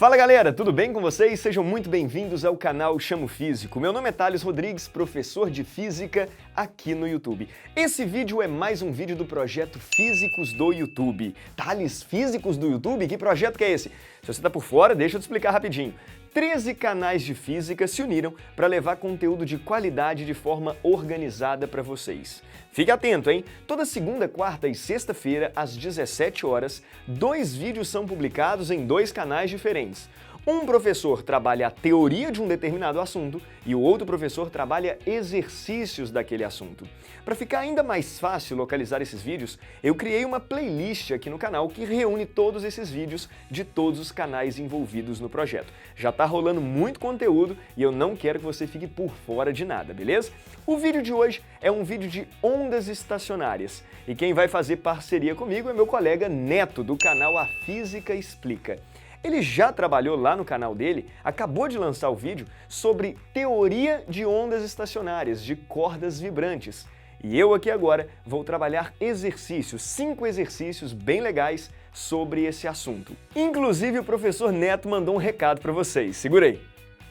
Fala galera, tudo bem com vocês? Sejam muito bem-vindos ao canal Chamo Físico. Meu nome é Thales Rodrigues, professor de Física aqui no YouTube. Esse vídeo é mais um vídeo do projeto Físicos do YouTube. Thales, Físicos do YouTube? Que projeto que é esse? Se você está por fora, deixa eu te explicar rapidinho. 13 canais de física se uniram para levar conteúdo de qualidade de forma organizada para vocês. Fique atento, hein? Toda segunda, quarta e sexta-feira, às 17 horas, 2 vídeos são publicados em 2 canais diferentes. Um professor trabalha a teoria de um determinado assunto e o outro professor trabalha exercícios daquele assunto. Para ficar ainda mais fácil localizar esses vídeos, eu criei uma playlist aqui no canal que reúne todos esses vídeos de todos os canais envolvidos no projeto. Já tá rolando muito conteúdo e eu não quero que você fique por fora de nada, beleza? O vídeo de hoje é um vídeo de ondas estacionárias e quem vai fazer parceria comigo é meu colega Neto, do canal A Física Explica. Ele já trabalhou lá no canal dele, acabou de lançar o vídeo sobre teoria de ondas estacionárias, de cordas vibrantes. E eu aqui agora vou trabalhar exercícios, 5 exercícios bem legais sobre esse assunto. Inclusive o professor Neto mandou um recado para vocês, segura aí.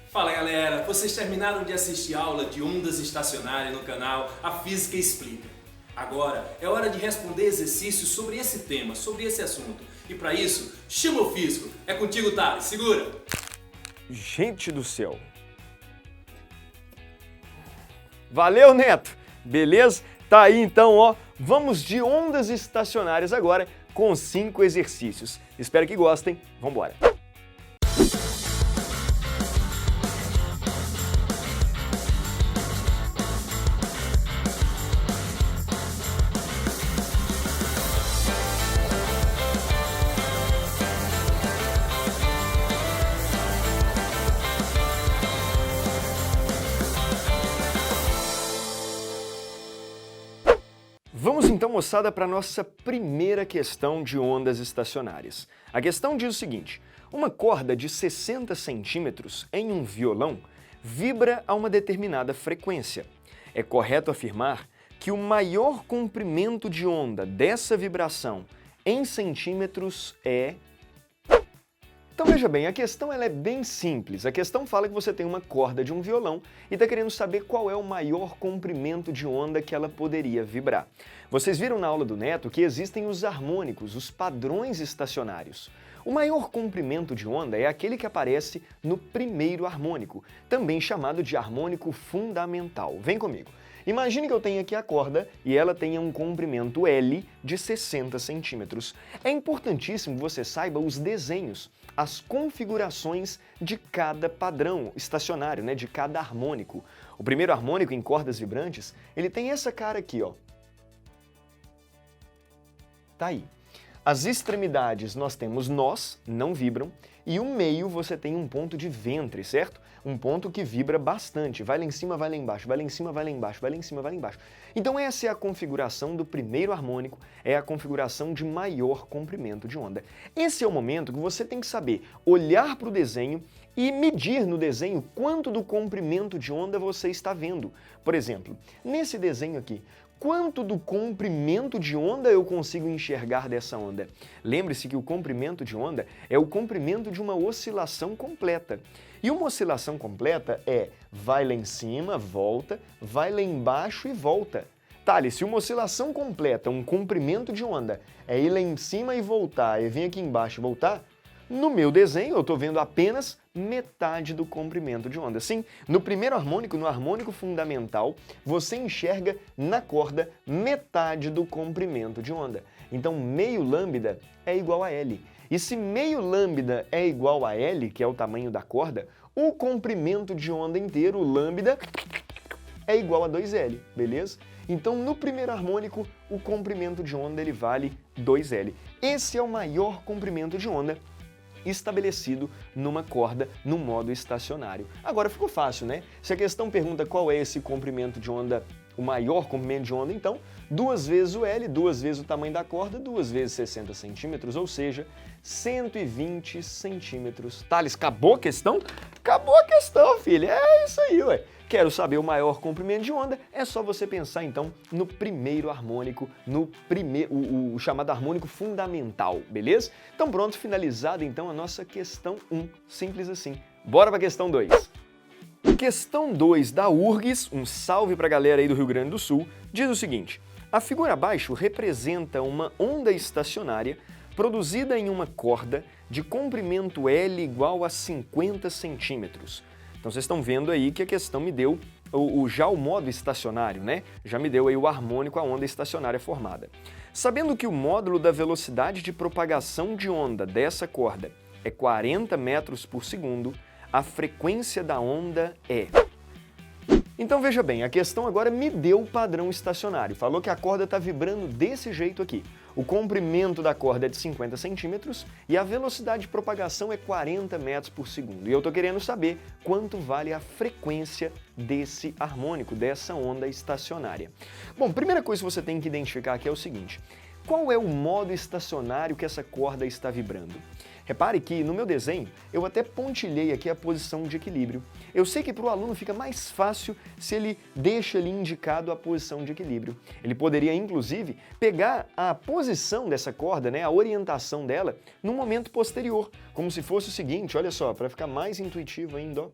Fala galera, vocês terminaram de assistir a aula de ondas estacionárias no canal A Física Explica. Agora é hora de responder exercícios sobre esse tema, sobre esse assunto. E para isso, chama o físico. É contigo, Thales. Segura! Gente do céu! Valeu, Neto! Beleza? Tá aí então, ó. Vamos de ondas estacionárias agora com 5 exercícios. Espero que gostem. Vambora! Vamos então, moçada, para a nossa primeira questão de ondas estacionárias. A questão diz o seguinte: uma corda de 60 centímetros em um violão vibra a uma determinada frequência. É correto afirmar que o maior comprimento de onda dessa vibração em centímetros é... Então veja bem, a questão ela é bem simples. A questão fala que você tem uma corda de um violão e está querendo saber qual é o maior comprimento de onda que ela poderia vibrar. Vocês viram na aula do Neto que existem os harmônicos, os padrões estacionários. O maior comprimento de onda é aquele que aparece no primeiro harmônico, também chamado de harmônico fundamental. Vem comigo. Imagine que eu tenho aqui a corda e ela tenha um comprimento L de 60 centímetros. É importantíssimo que você saiba os desenhos, as configurações de cada padrão estacionário, né, de cada harmônico. O primeiro harmônico em cordas vibrantes, ele tem essa cara aqui, ó. Tá aí. As extremidades nós temos nós, não vibram, e o meio você tem um ponto de ventre, certo? Um ponto que vibra bastante, vai lá em cima, vai lá embaixo, vai lá em cima, vai lá embaixo, vai lá em cima, vai lá embaixo. Então essa é a configuração do primeiro harmônico, é a configuração de maior comprimento de onda. Esse é o momento que você tem que saber olhar para o desenho e medir no desenho quanto do comprimento de onda você está vendo. Por exemplo, nesse desenho aqui, quanto do comprimento de onda eu consigo enxergar dessa onda? Lembre-se que o comprimento de onda é o comprimento de uma oscilação completa. E uma oscilação completa é vai lá em cima, volta, vai lá embaixo e volta. Thales, se uma oscilação completa, um comprimento de onda, é ir lá em cima e voltar, e vir aqui embaixo e voltar, no meu desenho eu estou vendo apenas metade do comprimento de onda. Sim, no primeiro harmônico, no harmônico fundamental, você enxerga na corda metade do comprimento de onda. Então meio lambda é igual a L. E se meio lambda é igual a L, que é o tamanho da corda, o comprimento de onda inteiro, o lambda, é igual a 2L, beleza? Então no primeiro harmônico, o comprimento de onda ele vale 2L. Esse é o maior comprimento de onda estabelecido numa corda no modo estacionário. Agora ficou fácil, né? Se a questão pergunta qual é esse comprimento de onda o maior comprimento de onda, então, 2 vezes o L, 2 vezes o tamanho da corda, 2 vezes 60 centímetros, ou seja, 120 centímetros. Thales, acabou a questão? Acabou a questão, filho. É isso aí, ué. Quero saber o maior comprimento de onda? É só você pensar, então, no primeiro harmônico, o chamado harmônico fundamental, beleza? Então pronto, finalizada então a nossa questão 1. Simples assim. Bora para a questão 2. Questão 2 da URGS, um salve para a galera aí do Rio Grande do Sul, diz o seguinte: a figura abaixo representa uma onda estacionária produzida em uma corda de comprimento L igual a 50 centímetros. Então vocês estão vendo aí que a questão me deu já o modo estacionário, né? Já me deu aí o harmônico, a onda estacionária formada. Sabendo que o módulo da velocidade de propagação de onda dessa corda é 40 metros por segundo, a frequência da onda é... Então veja bem, a questão agora me deu o padrão estacionário. Falou que a corda está vibrando desse jeito aqui. O comprimento da corda é de 50 centímetros e a velocidade de propagação é 40 metros por segundo. E eu estou querendo saber quanto vale a frequência desse harmônico, dessa onda estacionária. Bom, primeira coisa que você tem que identificar aqui é o seguinte: qual é o modo estacionário que essa corda está vibrando? Repare que no meu desenho eu até pontilhei aqui a posição de equilíbrio. Eu sei que para o aluno fica mais fácil se ele deixa ali indicado a posição de equilíbrio. Ele poderia, inclusive, pegar a posição dessa corda, né, a orientação dela, no momento posterior, como se fosse o seguinte, olha só, para ficar mais intuitivo ainda, ó.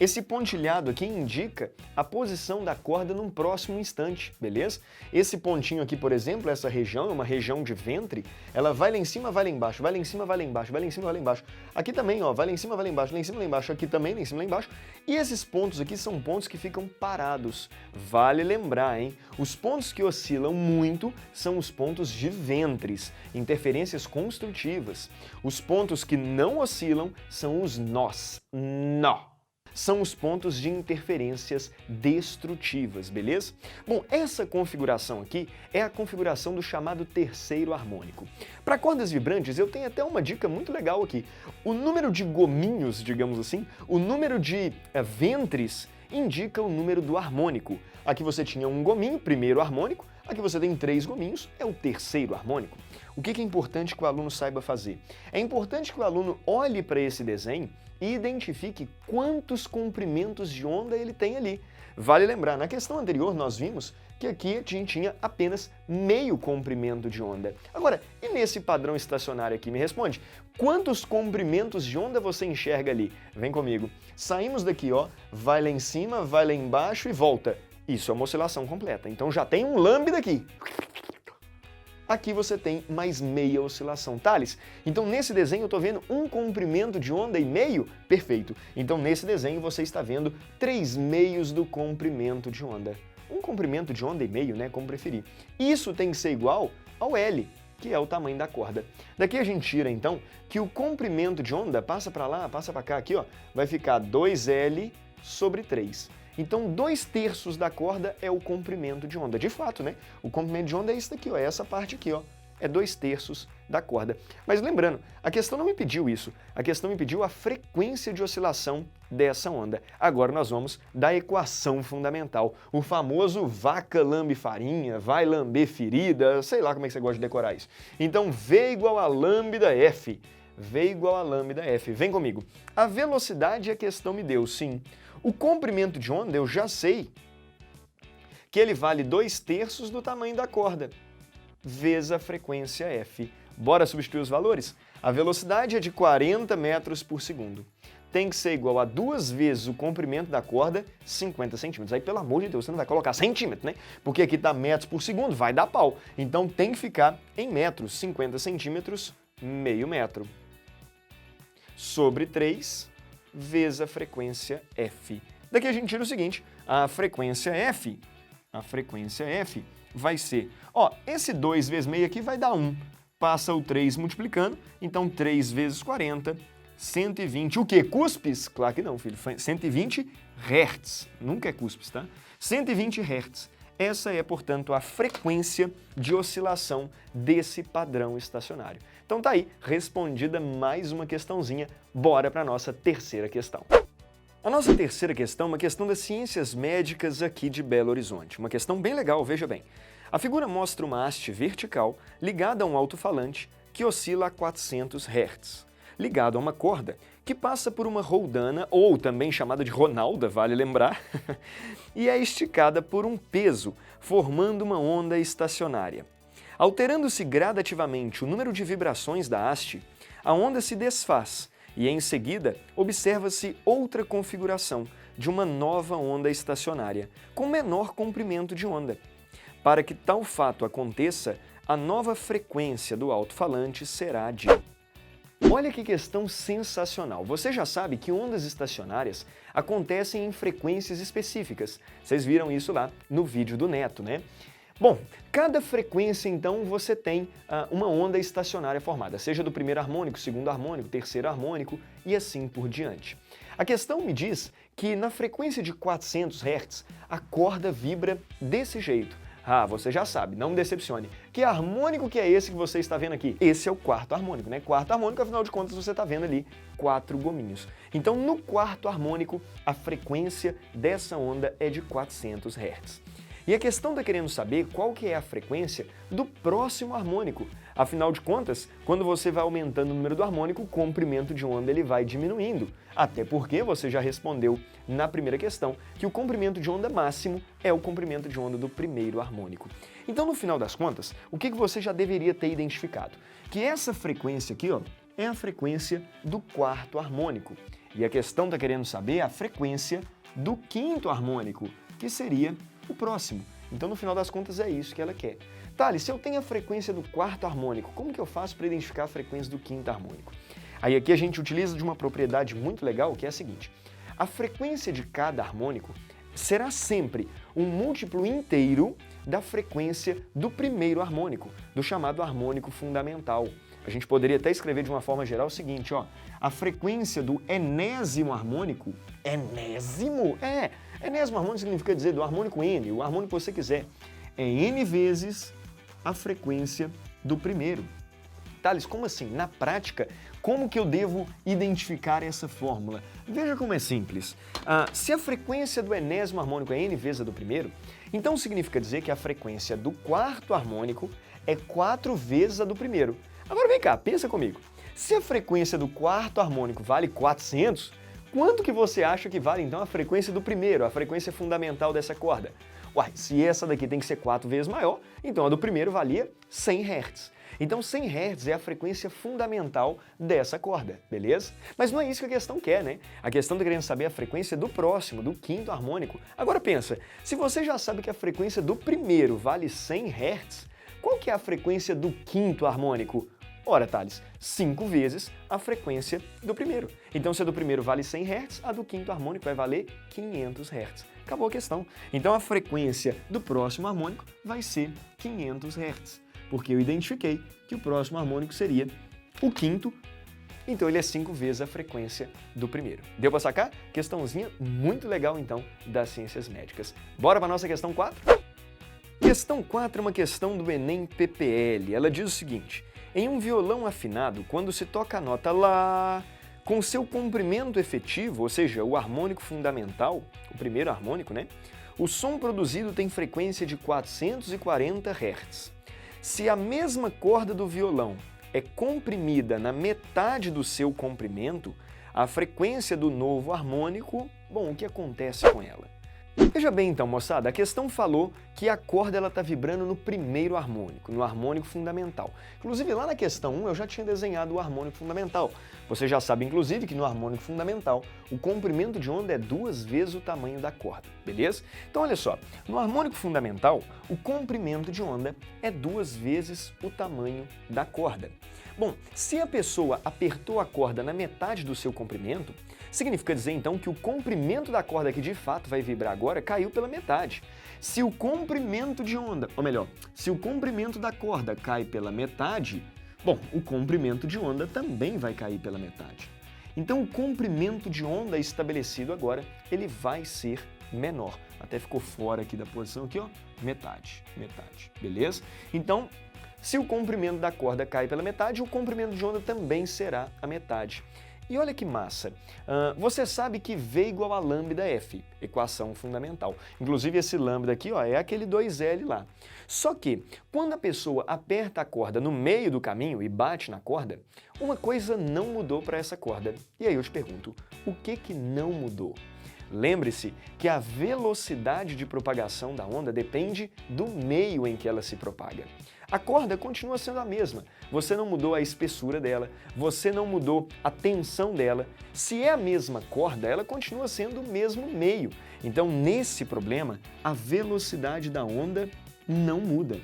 Esse pontilhado aqui indica a posição da corda num próximo instante, beleza? Esse pontinho aqui, por exemplo, essa região é uma região de ventre, ela vai lá em cima, vai lá embaixo, vai lá em cima, vai lá embaixo, vai lá em cima, vai lá embaixo. Aqui também, ó, vai lá em cima, vai lá embaixo, lá em cima, lá embaixo, aqui também, lá em cima, lá embaixo. E esses pontos aqui são pontos que ficam parados. Vale lembrar, hein? Os pontos que oscilam muito são os pontos de ventres, interferências construtivas. Os pontos que não oscilam são os nós. Nó. São os pontos de interferências destrutivas, beleza? Bom, essa configuração aqui é a configuração do chamado terceiro harmônico. Para cordas vibrantes, eu tenho até uma dica muito legal aqui. O número de gominhos, digamos assim, o número de ventres indica o número do harmônico. Aqui você tinha um gominho, primeiro harmônico, aqui você tem 3 gominhos, é o terceiro harmônico. O que é importante que o aluno saiba fazer? É importante que o aluno olhe para esse desenho e identifique quantos comprimentos de onda ele tem ali. Vale lembrar, na questão anterior nós vimos que aqui a gente tinha apenas meio comprimento de onda. Agora, e nesse padrão estacionário aqui, me responde, quantos comprimentos de onda você enxerga ali? Vem comigo. Saímos daqui, ó, vai lá em cima, vai lá embaixo e volta. Isso é uma oscilação completa, então já tem um lambda aqui. Aqui você tem mais meia oscilação. Thales, então nesse desenho eu estou vendo um comprimento de onda e meio? Perfeito. Então nesse desenho você está vendo 3 meios do comprimento de onda. Um comprimento de onda e meio, né, como preferir. Isso tem que ser igual ao L, que é o tamanho da corda. Daqui a gente tira então que o comprimento de onda, passa para lá, passa para cá, aqui ó, vai ficar 2L sobre 3. Então, 2/3 da corda é o comprimento de onda. De fato, né? O comprimento de onda é isso daqui, ó, é essa parte aqui, ó. É 2/3 da corda. Mas lembrando, a questão não me pediu isso. A questão me pediu a frequência de oscilação dessa onda. Agora nós vamos da equação fundamental. O famoso vaca lambe farinha, vai lamber ferida, sei lá como é que você gosta de decorar isso. Então, V igual a lambda F. V igual a lambda F. Vem comigo. A velocidade a questão me deu, sim. O comprimento de onda eu já sei que ele vale 2/3 do tamanho da corda, vezes a frequência F. Bora substituir os valores? A velocidade é de 40 metros por segundo. Tem que ser igual a 2 vezes o comprimento da corda, 50 centímetros. Aí, pelo amor de Deus, você não vai colocar centímetro, né? Porque aqui está metros por segundo, vai dar pau. Então tem que ficar em metros, 50 centímetros, meio metro. Sobre 3 vezes a frequência F. Daqui a gente tira o seguinte, a frequência F vai ser, ó, esse 2 vezes meio aqui vai dar 1, passa o 3 multiplicando, então 3 vezes 40, 120, o quê? Cuspes? Claro que não, filho, 120 Hz, nunca é cuspes, tá? 120 Hz. Essa é, portanto, a frequência de oscilação desse padrão estacionário. Então tá aí, respondida mais uma questãozinha. Bora para a nossa terceira questão. A nossa terceira questão é uma questão das ciências médicas aqui de Belo Horizonte. Uma questão bem legal, veja bem. A figura mostra uma haste vertical ligada a um alto-falante que oscila a 400 Hz, ligado a uma corda que passa por uma roldana, ou também chamada de ronalda, vale lembrar, e é esticada por um peso, formando uma onda estacionária. Alterando-se gradativamente o número de vibrações da haste, a onda se desfaz e, em seguida, observa-se outra configuração de uma nova onda estacionária, com menor comprimento de onda. Para que tal fato aconteça, a nova frequência do alto-falante será de... Olha que questão sensacional! Você já sabe que ondas estacionárias acontecem em frequências específicas. Vocês viram isso lá no vídeo do Neto, né? Bom, cada frequência, então, você tem uma onda estacionária formada, seja do primeiro harmônico, segundo harmônico, terceiro harmônico e assim por diante. A questão me diz que na frequência de 400 Hz, a corda vibra desse jeito. Ah, você já sabe, não me decepcione. Que harmônico que é esse que você está vendo aqui? Esse é o quarto harmônico, né? Quarto harmônico, afinal de contas, você está vendo ali 4 gominhos. Então, no quarto harmônico, a frequência dessa onda é de 400 Hz. E a questão está querendo saber qual que é a frequência do próximo harmônico. Afinal de contas, quando você vai aumentando o número do harmônico, o comprimento de onda ele vai diminuindo. Até porque você já respondeu na primeira questão que o comprimento de onda máximo é o comprimento de onda do primeiro harmônico. Então, no final das contas, o que você já deveria ter identificado? Que essa frequência aqui, ó, é a frequência do quarto harmônico. E a questão está querendo saber a frequência do quinto harmônico, que seria o próximo. Então, no final das contas, é isso que ela quer. Thales, se eu tenho a frequência do quarto harmônico, como que eu faço para identificar a frequência do quinto harmônico? Aí aqui a gente utiliza de uma propriedade muito legal, que é a seguinte. A frequência de cada harmônico será sempre um múltiplo inteiro da frequência do primeiro harmônico, do chamado harmônico fundamental. A gente poderia até escrever de uma forma geral o seguinte, ó. A frequência do enésimo harmônico... Enésimo? Enésimo harmônico significa dizer do harmônico N, o harmônico que você quiser. É N vezes a frequência do primeiro. Thales, como assim? Na prática, como que eu devo identificar essa fórmula? Veja como é simples. Se a frequência do enésimo harmônico é N vezes a do primeiro, então significa dizer que a frequência do quarto harmônico é 4 vezes a do primeiro. Agora vem cá, pensa comigo. Se a frequência do quarto harmônico vale 400, quanto que você acha que vale então a frequência do primeiro, a frequência fundamental dessa corda? Uai, se essa daqui tem que ser 4 vezes maior, então a do primeiro valia 100 Hz. Então 100 Hz é a frequência fundamental dessa corda, beleza? Mas não é isso que a questão quer, né? A questão está querendo saber a frequência do próximo, do quinto harmônico. Agora pensa, se você já sabe que a frequência do primeiro vale 100 Hz, qual que é a frequência do quinto harmônico? Ora, Thales, 5 vezes a frequência do primeiro. Então, se a do primeiro vale 100 Hz, a do quinto harmônico vai valer 500 Hz. Acabou a questão. Então, a frequência do próximo harmônico vai ser 500 Hz, porque eu identifiquei que o próximo harmônico seria o quinto, então ele é 5 vezes a frequência do primeiro. Deu para sacar? Questãozinha muito legal, então, das ciências médicas. Bora para a nossa questão 4? Questão 4 é uma questão do Enem PPL. Ela diz o seguinte: em um violão afinado, quando se toca a nota Lá, com seu comprimento efetivo, ou seja, o harmônico fundamental, o primeiro harmônico, né? O som produzido tem frequência de 440 Hz. Se a mesma corda do violão é comprimida na metade do seu comprimento, a frequência do novo harmônico, bom, o que acontece com ela? Veja bem então, moçada, a questão falou que a corda está vibrando no primeiro harmônico, no harmônico fundamental. Inclusive, lá na questão 1 eu já tinha desenhado o harmônico fundamental. Você já sabe, inclusive, que no harmônico fundamental o comprimento de onda é 2 vezes o tamanho da corda, beleza? Então, olha só, no harmônico fundamental, o comprimento de onda é 2 vezes o tamanho da corda. Bom, se a pessoa apertou a corda na metade do seu comprimento, significa dizer então que o comprimento da corda que de fato vai vibrar agora caiu pela metade. Se o comprimento de onda, ou melhor, se o comprimento da corda cai pela metade, bom, o comprimento de onda também vai cair pela metade. Então o comprimento de onda estabelecido agora, ele vai ser menor. Até ficou fora aqui da posição aqui, ó, metade, beleza? Então, se o comprimento da corda cai pela metade, o comprimento de onda também será a metade. E olha que massa, você sabe que V igual a lambda F, equação fundamental. Inclusive esse lambda aqui ó, é aquele 2L lá. Só que quando a pessoa aperta a corda no meio do caminho e bate na corda, uma coisa não mudou para essa corda. E aí eu te pergunto, o que não mudou? Lembre-se que a velocidade de propagação da onda depende do meio em que ela se propaga. A corda continua sendo a mesma, você não mudou a espessura dela, você não mudou a tensão dela. Se é a mesma corda, ela continua sendo o mesmo meio. Então, nesse problema, a velocidade da onda não muda.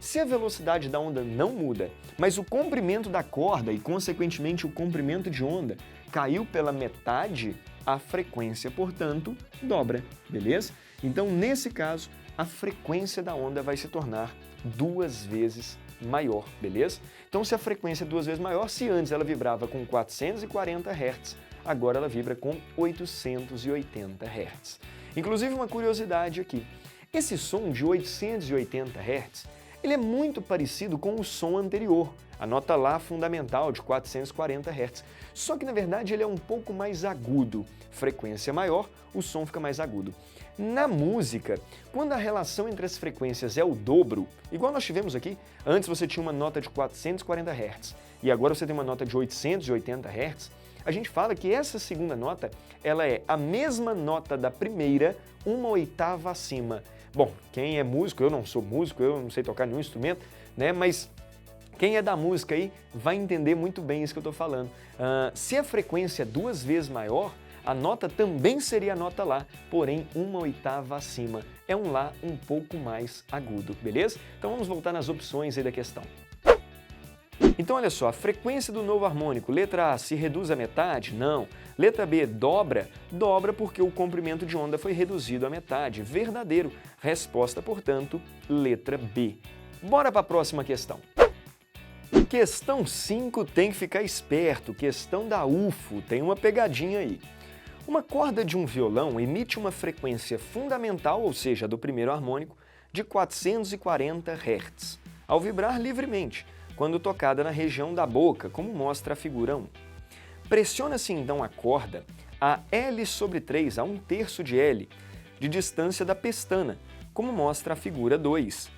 Se a velocidade da onda não muda, mas o comprimento da corda e, consequentemente, o comprimento de onda caiu pela metade, a frequência, portanto, dobra, beleza? Então, nesse caso, a frequência da onda vai se tornar 2 vezes maior, beleza? Então, se a frequência é 2 vezes maior, se antes ela vibrava com 440 Hz, agora ela vibra com 880 Hz. Inclusive, uma curiosidade aqui, esse som de 880 Hz, ele é muito parecido com o som anterior, a nota Lá fundamental de 440 Hz. Só que, na verdade, ele é um pouco mais agudo. Frequência maior, o som fica mais agudo. Na música, quando a relação entre as frequências é o dobro, igual nós tivemos aqui, antes você tinha uma nota de 440 Hz e agora você tem uma nota de 880 Hz, a gente fala que essa segunda nota ela é a mesma nota da primeira, 1/8 acima. Bom, quem é músico, eu não sou músico, eu não sei tocar nenhum instrumento, né? Mas quem é da música aí vai entender muito bem isso que eu estou falando. Se a frequência é 2 vezes maior, a nota também seria a nota Lá, porém 1/8 acima. É um Lá um pouco mais agudo, beleza? Então vamos voltar nas opções aí da questão. Então olha só, a frequência do novo harmônico, letra A, se reduz à metade? Não. Letra B, dobra? Dobra porque o comprimento de onda foi reduzido à metade. Verdadeiro. Resposta, portanto, letra B. Bora para a próxima questão. Questão 5 tem que ficar esperto, questão da UFO, tem uma pegadinha aí. Uma corda de um violão emite uma frequência fundamental, ou seja, do primeiro harmônico, de 440 Hz, ao vibrar livremente, quando tocada na região da boca, como mostra a figura 1. Pressiona-se então a corda a L/3, a 1/3 de L, de distância da pestana, como mostra a figura 2.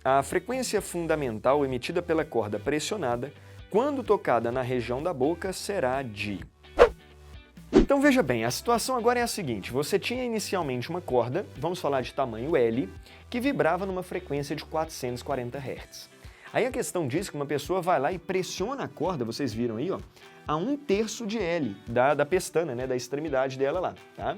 A frequência fundamental emitida pela corda pressionada, quando tocada na região da boca, será de... Então veja bem, a situação agora é a seguinte, você tinha inicialmente uma corda, vamos falar de tamanho L, que vibrava numa frequência de 440 Hz. Aí a questão diz que uma pessoa vai lá e pressiona a corda, vocês viram aí, ó, a 1/3 de L, da pestana, né, da extremidade dela lá, tá?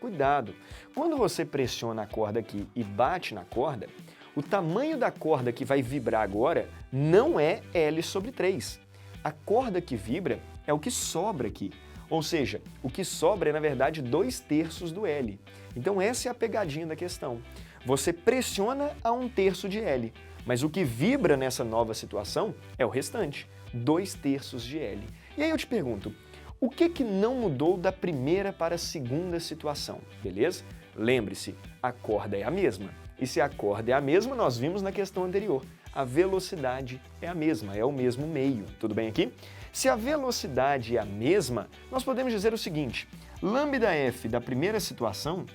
Cuidado! Quando você pressiona a corda aqui e bate na corda, o tamanho da corda que vai vibrar agora não é L/3. A corda que vibra é o que sobra aqui. Ou seja, o que sobra é, na verdade, 2/3 do L. Então essa é a pegadinha da questão. Você pressiona a 1/3 de L, mas o que vibra nessa nova situação é o restante, 2/3 de L. E aí eu te pergunto, o que não mudou da primeira para a segunda situação, beleza? Lembre-se, a corda é a mesma. E se a corda é a mesma, nós vimos na questão anterior. A velocidade é a mesma, é o mesmo meio. Tudo bem aqui? Se a velocidade é a mesma, nós podemos dizer o seguinte, lambda f da primeira situação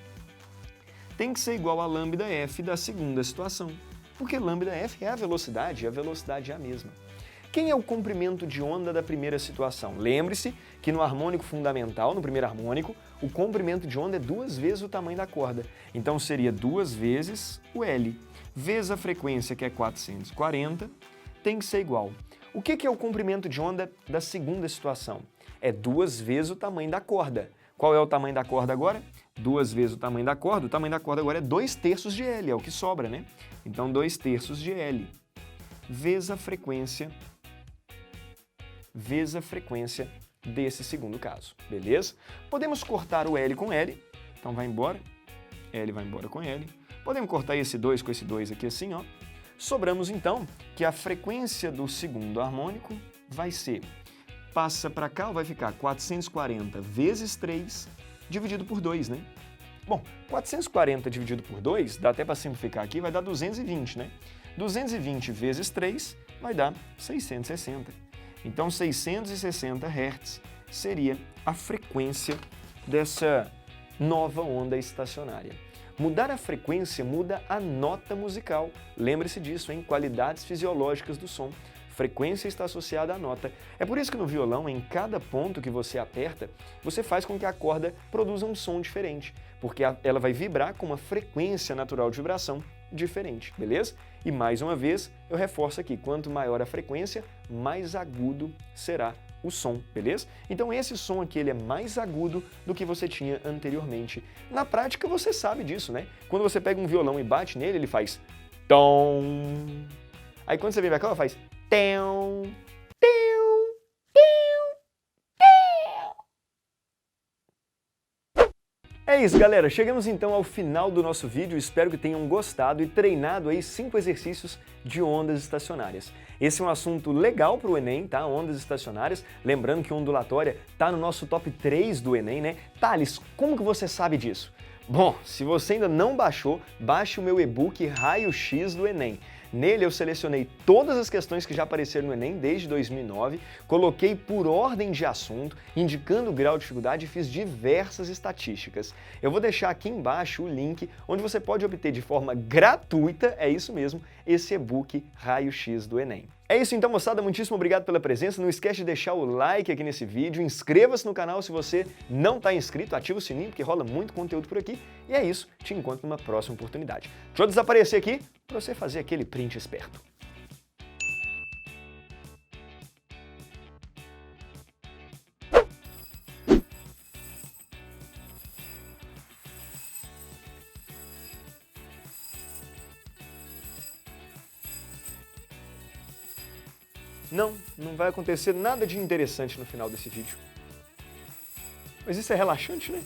tem que ser igual a lambda f da segunda situação. Porque lambda f é a velocidade e a velocidade é a mesma. Quem é o comprimento de onda da primeira situação? Lembre-se que no harmônico fundamental, no primeiro harmônico, o comprimento de onda é 2 vezes o tamanho da corda. Então seria 2 vezes o L, vezes a frequência que é 440, tem que ser igual. O que é o comprimento de onda da segunda situação? É 2 vezes o tamanho da corda. Qual é o tamanho da corda agora? 2 vezes o tamanho da corda agora é 2/3 de L, é o que sobra, né? Então 2/3 de L, vezes a frequência desse segundo caso, beleza? Podemos cortar o L com L, então vai embora, L vai embora com L. Podemos cortar esse 2 com esse 2 aqui assim, ó. Sobramos então que a frequência do segundo harmônico vai ser, passa para cá, vai ficar 440 vezes 3 dividido por 2, né? Bom, 440 dividido por 2, dá até para simplificar aqui, vai dar 220, né? 220 vezes 3 vai dar 660. Então, 660 Hz seria a frequência dessa nova onda estacionária. Mudar a frequência muda a nota musical. Lembre-se disso, hein? Qualidades fisiológicas do som. Frequência está associada à nota. É por isso que no violão, em cada ponto que você aperta, você faz com que a corda produza um som diferente, porque ela vai vibrar com uma frequência natural de vibração diferente, beleza? E mais uma vez, eu reforço aqui, quanto maior a frequência, mais agudo será o som, beleza? Então esse som aqui ele é mais agudo do que você tinha anteriormente. Na prática você sabe disso, né? Quando você pega um violão e bate nele, ele faz tom. Aí quando você vem pra cá, ela faz tão, tão, tão. É isso, galera. Chegamos então ao final do nosso vídeo. Espero que tenham gostado e treinado aí 5 exercícios de ondas estacionárias. Esse é um assunto legal para o Enem, tá? Ondas estacionárias. Lembrando que ondulatória tá no nosso top 3 do Enem, né? Thales, como que você sabe disso? Bom, se você ainda não baixou, baixe o meu e-book Raio-X do Enem. Nele eu selecionei todas as questões que já apareceram no Enem desde 2009, coloquei por ordem de assunto, indicando o grau de dificuldade e fiz diversas estatísticas. Eu vou deixar aqui embaixo o link onde você pode obter de forma gratuita, é isso mesmo, esse e-book Raio-X do Enem. É isso então, moçada, muitíssimo obrigado pela presença, não esquece de deixar o like aqui nesse vídeo, inscreva-se no canal se você não está inscrito, ativa o sininho porque rola muito conteúdo por aqui, e é isso, te encontro numa próxima oportunidade. Deixa eu desaparecer aqui para você fazer aquele print esperto. Não vai acontecer nada de interessante no final desse vídeo. Mas isso é relaxante, né?